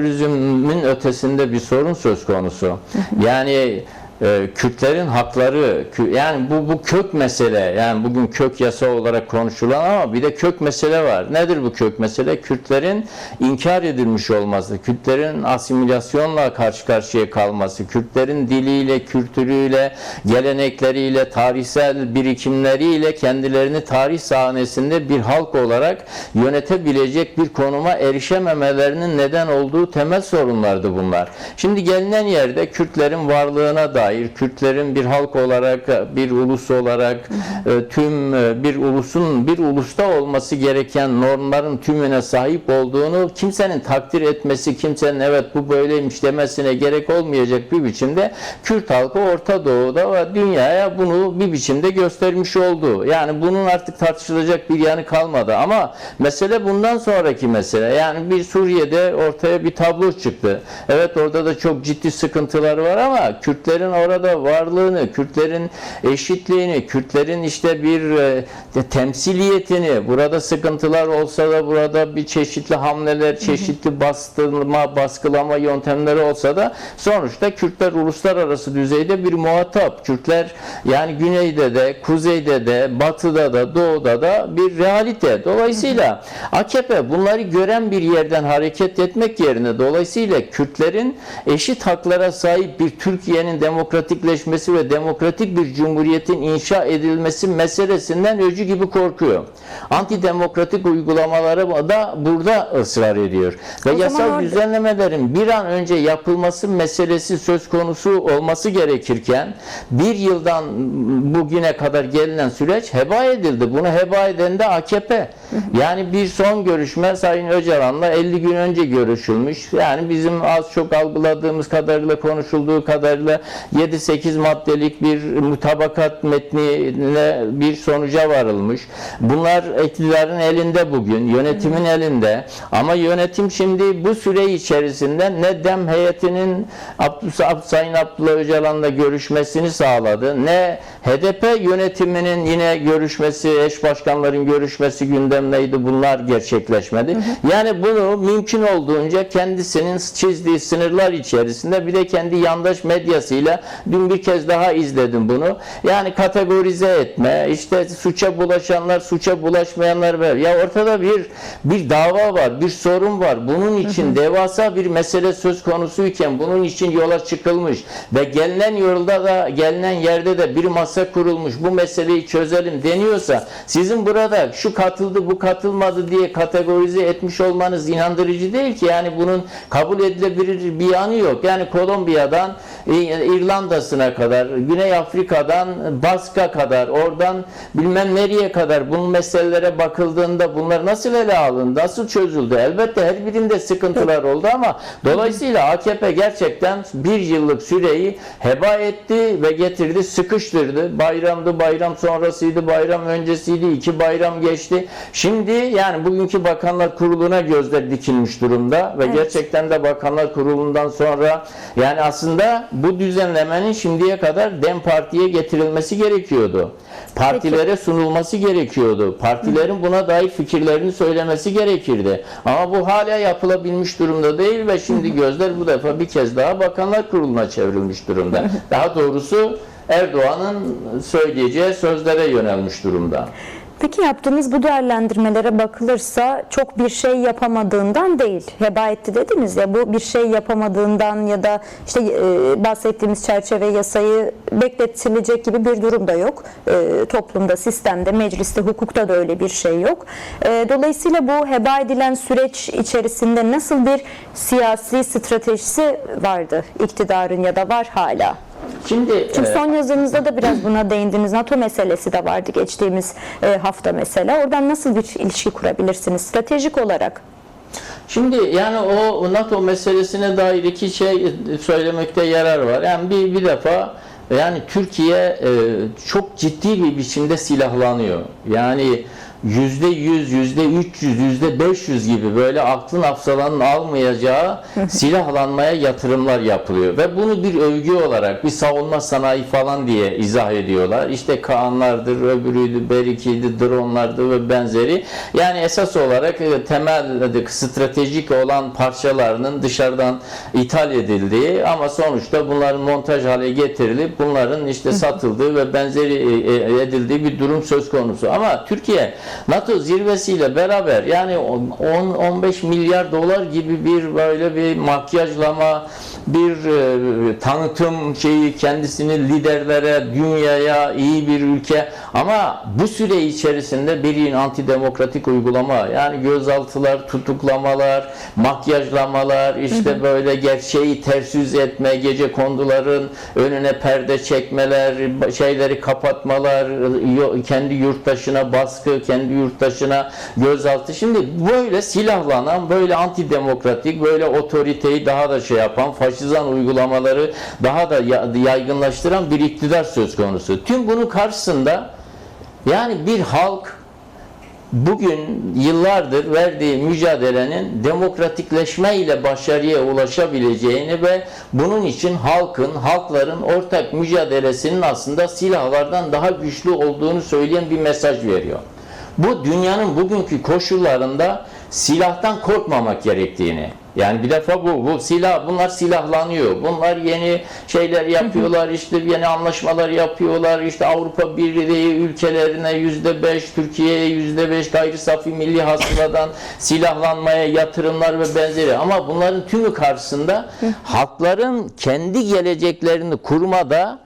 terörizmin ötesinde bir sorun söz konusu. Yani Kürtlerin hakları, yani bu kök mesele, yani bugün kök yasa olarak konuşulan ama bir de kök mesele var. Nedir bu kök mesele? Kürtlerin inkar edilmiş olması, Kürtlerin asimilasyonla karşı karşıya kalması, Kürtlerin diliyle, kültürüyle, gelenekleriyle, tarihsel birikimleriyle kendilerini tarih sahnesinde bir halk olarak yönetebilecek bir konuma erişememelerinin neden olduğu temel sorunlardı bunlar. Şimdi gelinen yerde Kürtlerin varlığına dair, Kürtlerin bir halk olarak, bir ulus olarak tüm bir ulusta olması gereken normların tümüne sahip olduğunu kimsenin takdir etmesi, kimsenin evet bu böyleymiş demesine gerek olmayacak bir biçimde Kürt halkı Orta Doğu'da ve dünyaya bunu bir biçimde göstermiş oldu. Yani bunun artık tartışılacak bir yanı kalmadı ama mesele bundan sonraki mesele. Yani bir Suriye'de ortaya bir tablo çıktı. Evet, orada da çok ciddi sıkıntılar var ama Kürtlerin orada varlığını, Kürtlerin eşitliğini, Kürtlerin işte bir temsiliyetini, burada sıkıntılar olsa da burada bir çeşitli hamleler, çeşitli baskılama yöntemleri olsa da sonuçta Kürtler uluslararası düzeyde bir muhatap. Kürtler yani güneyde de, kuzeyde de, batıda da, doğuda da bir realite. Dolayısıyla AKP bunları gören bir yerden hareket etmek yerine dolayısıyla Kürtlerin eşit haklara sahip bir Türkiye'nin demokratikleşmesi ve demokratik bir cumhuriyetin inşa edilmesi meselesinden öcü gibi korkuyor. Antidemokratik uygulamaları da burada ısrar ediyor. Ve yasal düzenlemelerin bir an önce yapılması meselesi söz konusu olması gerekirken bir yıldan bugüne kadar gelinen süreç heba edildi. Bunu heba eden de AKP. Yani bir son görüşme Sayın Öcalan'la 50 gün önce görüşülmüş. Yani bizim az çok algıladığımız kadarıyla, konuşulduğu kadarıyla 7-8 maddelik bir mutabakat metnine bir sonuca varılmış. Bunlar iktidarın elinde bugün, yönetimin elinde. Ama yönetim şimdi bu süre içerisinde ne DEM heyetinin Sayın Abdullah Öcalan'la görüşmesini sağladı, ne HDP yönetiminin yine görüşmesi, eş başkanların görüşmesi gündemdeydi. Bunlar gerçekleşmedi. Yani bunu mümkün olduğunca kendisinin çizdiği sınırlar içerisinde bir de kendi yandaş medyasıyla dün bir kez daha izledim bunu. Yani kategorize etme, işte suça bulaşanlar, suça bulaşmayanlar var. Ya ortada bir dava var, bir sorun var. Bunun için devasa bir mesele söz konusuyken bunun için yola çıkılmış ve gelinen yerde de bir masa kurulmuş. Bu meseleyi çözelim deniyorsa sizin burada şu katıldı, bu katılmadı diye kategorize etmiş olmanız inandırıcı değil ki. Yani bunun kabul edilebilir bir yanı yok. Yani Kolombiya'dan İrlanda'sına kadar, Güney Afrika'dan Bask'a kadar, oradan bilmem nereye kadar bunun meselelere bakıldığında bunlar nasıl ele alındı, nasıl çözüldü? Elbette her birinde sıkıntılar oldu ama dolayısıyla AKP gerçekten bir yıllık süreyi heba etti ve getirdi, sıkıştırdı. Bayramdı, bayram sonrasıydı, bayram öncesiydi, 2 bayram geçti. Şimdi yani bugünkü Bakanlar Kurulu'na gözler dikilmiş durumda ve gerçekten de Bakanlar Kurulu'ndan sonra yani aslında bu düzenlemenin şimdiye kadar DEM Parti'ye getirilmesi gerekiyordu. Partilere sunulması gerekiyordu. Partilerin buna dair fikirlerini söylemesi gerekirdi. Ama bu hala yapılabilmiş durumda değil ve şimdi gözler bu defa bir kez daha Bakanlar Kurulu'na çevrilmiş durumda. Daha doğrusu Erdoğan'ın söyleyeceği sözlere yönelmiş durumda. Peki yaptığınız bu değerlendirmelere bakılırsa çok bir şey yapamadığından değil, heba etti dediniz ya, bu bir şey yapamadığından ya da işte bahsettiğimiz çerçeve yasayı bekletilecek gibi bir durum da yok. Toplumda, sistemde, mecliste, hukukta da öyle bir şey yok. Dolayısıyla bu heba edilen süreç içerisinde nasıl bir siyasi stratejisi vardı iktidarın ya da var hala? Çünkü son yazınızda da biraz buna değindiniz. NATO meselesi de vardı geçtiğimiz hafta mesela. Oradan nasıl bir ilişki kurabilirsiniz stratejik olarak? Şimdi yani o NATO meselesine dair 2 şey söylemekte yarar var. Yani bir defa yani Türkiye çok ciddi bir biçimde silahlanıyor. Yani %100, %300, %500 gibi böyle aklın hafsalanın almayacağı silahlanmaya yatırımlar yapılıyor. Ve bunu bir övgü olarak bir savunma sanayi falan diye izah ediyorlar. İşte Kaanlardır, öbürüydü, Berikiydi, dronlardı ve benzeri. Yani esas olarak temel stratejik olan parçalarının dışarıdan ithal edildiği ama sonuçta bunların montaj hale getirilip bunların işte satıldığı ve benzeri edildiği bir durum söz konusu. Ama Türkiye NATO zirvesiyle beraber yani 10-15 milyar dolar gibi bir böyle bir makyajlama, bir tanıtım şeyi, kendisini liderlere, dünyaya iyi bir ülke, ama bu süre içerisinde bir antidemokratik uygulama, yani gözaltılar, tutuklamalar, makyajlamalar, işte böyle gerçeği ters yüz etme, gecekonduların önüne perde çekmeler, şeyleri kapatmalar, kendi yurttaşına baskı, kendi yurttaşına gözaltı. Şimdi böyle silahlanan, böyle antidemokratik, böyle otoriteyi daha da şey yapan, faşizan uygulamaları daha da yaygınlaştıran bir iktidar söz konusu. Tüm bunun karşısında yani bir halk bugün yıllardır verdiği mücadelenin demokratikleşme ile başarıya ulaşabileceğini ve bunun için halkların ortak mücadelesinin aslında silahlardan daha güçlü olduğunu söyleyen bir mesaj veriyor. Bu dünyanın bugünkü koşullarında silahtan korkmamak gerektiğini. Yani bir defa bunlar silahlanıyor. Bunlar yeni şeyler yapıyorlar, işte yeni anlaşmalar yapıyorlar. İşte Avrupa Birliği ülkelerine %5, Türkiye'ye %5 gayri safi milli hasıladan silahlanmaya yatırımlar ve benzeri. Ama bunların tümü karşısında halkların kendi geleceklerini kurmada,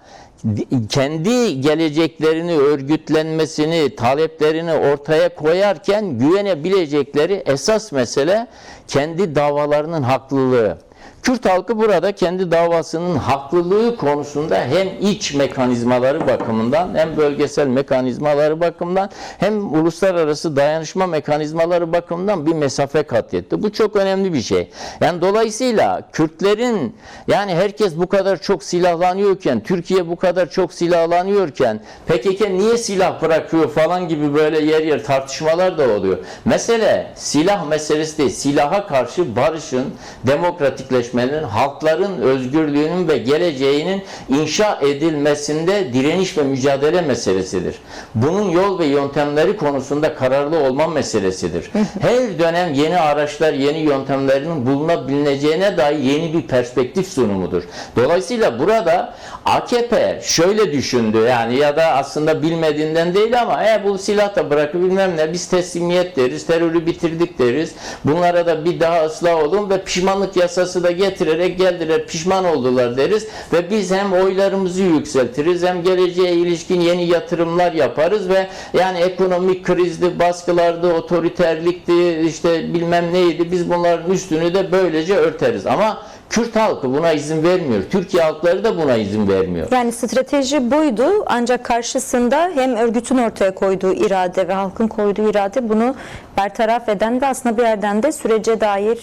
kendi geleceklerini örgütlenmesini, taleplerini ortaya koyarken güvenebilecekleri esas mesele kendi davalarının haklılığı. Kürt halkı burada kendi davasının haklılığı konusunda hem iç mekanizmaları bakımından, hem bölgesel mekanizmaları bakımından, hem uluslararası dayanışma mekanizmaları bakımından bir mesafe kat etti. Bu çok önemli bir şey. Yani dolayısıyla Kürtlerin, yani herkes bu kadar çok silahlanıyorken, Türkiye bu kadar çok silahlanıyorken PKK niye silah bırakıyor falan gibi böyle yer yer tartışmalar da oluyor. Mesele silah meselesi değil. Silaha karşı barışın, demokratikleşmenin, halkların özgürlüğünün ve geleceğinin inşa edilmesinde direniş ve mücadele meselesidir. Bunun yol ve yöntemleri konusunda kararlı olma meselesidir. Her dönem yeni araçlar, yeni yöntemlerinin bulunabileceğine dair yeni bir perspektif sunumudur. Dolayısıyla burada AKP şöyle düşündü, yani ya da aslında bilmediğinden değil ama bu silah da bırakıp bilmem ne, biz teslimiyet deriz, terörü bitirdik deriz, bunlara da bir daha ıslah olun ve pişmanlık yasası da getirerek geldiler, pişman oldular deriz ve biz hem oylarımızı yükseltiriz hem geleceğe ilişkin yeni yatırımlar yaparız ve yani ekonomik krizdi, baskılardı, otoriterlikti, işte bilmem neydi, biz bunların üstünü de böylece örteriz. Ama Kürt halkı buna izin vermiyor. Türkiye halkları da buna izin vermiyor. Yani strateji buydu, ancak karşısında hem örgütün ortaya koyduğu irade ve halkın koyduğu irade bunu bertaraf eden ve aslında bir yerden de sürece dair,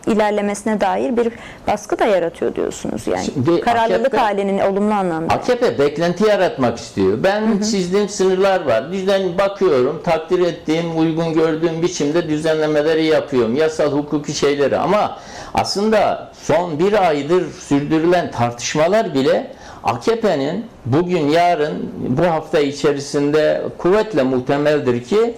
ilerlemesine dair bir baskı da yaratıyor diyorsunuz. Yani şimdi kararlılık halinin olumlu anlamda. AKP beklenti yaratmak istiyor. Ben çizdiğim sınırlar var. Düzen bakıyorum, takdir ettiğim, uygun gördüğüm biçimde düzenlemeleri yapıyorum. Yasal, hukuki şeyleri, ama aslında son bir aydır sürdürülen tartışmalar bile AKP'nin bugün, yarın, bu hafta içerisinde kuvvetle muhtemeldir ki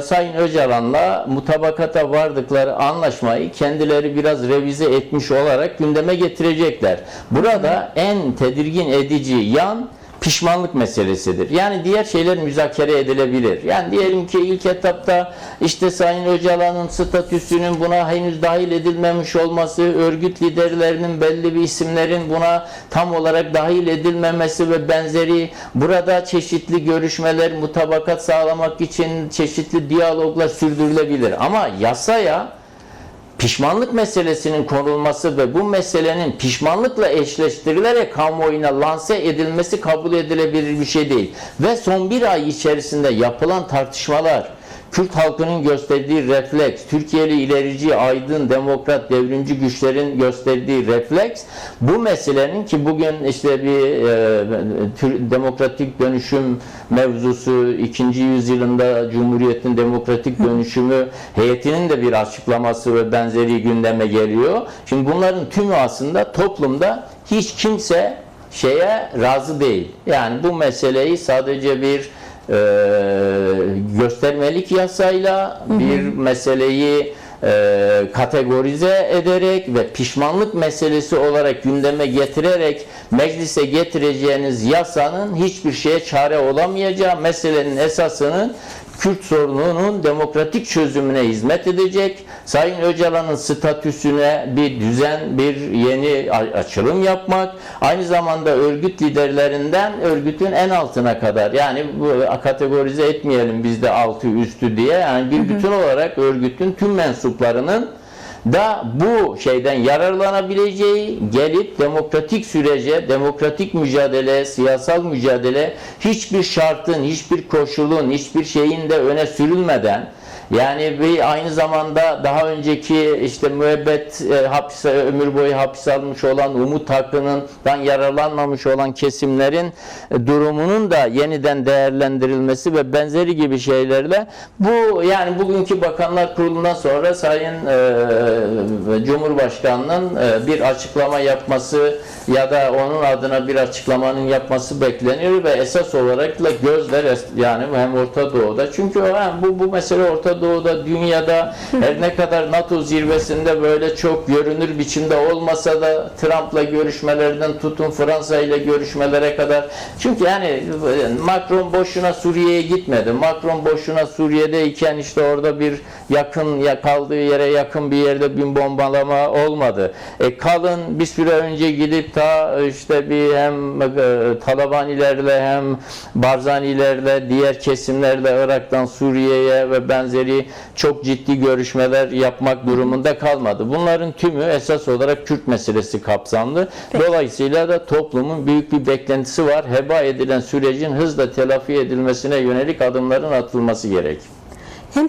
Sayın Öcalan'la mutabakata vardıkları anlaşmayı kendileri biraz revize etmiş olarak gündeme getirecekler. Burada en tedirgin edici yan pişmanlık meselesidir. Yani diğer şeyler müzakere edilebilir. Yani diyelim ki ilk etapta işte Sayın Öcalan'ın statüsünün buna henüz dahil edilmemiş olması, örgüt liderlerinin, belli bir isimlerin buna tam olarak dahil edilmemesi ve benzeri, burada çeşitli görüşmeler, mutabakat sağlamak için çeşitli diyaloglar sürdürülebilir. Ama yasaya pişmanlık meselesinin konulması ve bu meselenin pişmanlıkla eşleştirilerek kamuoyuna lanse edilmesi kabul edilebilir bir şey değil. Ve son bir ay içerisinde yapılan tartışmalar, Kürt halkının gösterdiği refleks, Türkiye'li ilerici, aydın, demokrat, devrimci güçlerin gösterdiği refleks, bu meselenin ki bugün işte bir demokratik dönüşüm mevzusu, 2. yüzyılında Cumhuriyet'in demokratik dönüşümü heyetinin de bir açıklaması ve benzeri gündeme geliyor. Şimdi bunların tümü aslında toplumda hiç kimse şeye razı değil. Yani bu meseleyi sadece bir göstermelik yasayla, bir meseleyi kategorize ederek ve pişmanlık meselesi olarak gündeme getirerek meclise getireceğiniz yasanın hiçbir şeye çare olamayacağı, meselenin esasının Kürt sorununun demokratik çözümüne hizmet edecek, Sayın Öcalan'ın statüsüne bir düzen, bir yeni açılım yapmak, aynı zamanda örgüt liderlerinden örgütün en altına kadar, yani bu kategorize etmeyelim biz de altı üstü diye, yani bir bütün olarak örgütün tüm mensuplarının da bu şeyden yararlanabileceği, gelip demokratik sürece, demokratik mücadele, siyasal mücadele hiçbir şartın, hiçbir koşulun, hiçbir şeyin de öne sürülmeden, yani bir aynı zamanda daha önceki işte müebbet ömür boyu hapis almış olan, umut hakkından yararlanmamış olan kesimlerin durumunun da yeniden değerlendirilmesi ve benzeri gibi şeylerle bu, yani bugünkü Bakanlar Kurulu'ndan sonra Sayın Cumhurbaşkanı'nın bir açıklama yapması ya da onun adına bir açıklamanın yapması bekleniyor ve esas olarak da gözler yani hem Orta Doğu'da, çünkü bu mesele Orta Doğu'da, dünyada her ne kadar NATO zirvesinde böyle çok görünür biçimde olmasa da Trump'la görüşmelerden tutun Fransa ile görüşmelere kadar, çünkü yani Macron boşuna Suriye'ye gitmedi. Macron boşuna Suriye'deyken işte orada bir kaldığı yere yakın bir yerde bir bombalama olmadı. Kalın bir süre önce gidip ta işte bir hem Talabanilerle hem Barzanilerle diğer kesimlerle Irak'tan Suriye'ye ve benzeri çok ciddi görüşmeler yapmak durumunda kalmadı. Bunların tümü esas olarak Kürt meselesi kapsamlı. Dolayısıyla da toplumun büyük bir beklentisi var. Heba edilen sürecin hızla telafi edilmesine yönelik adımların atılması gerek. Hem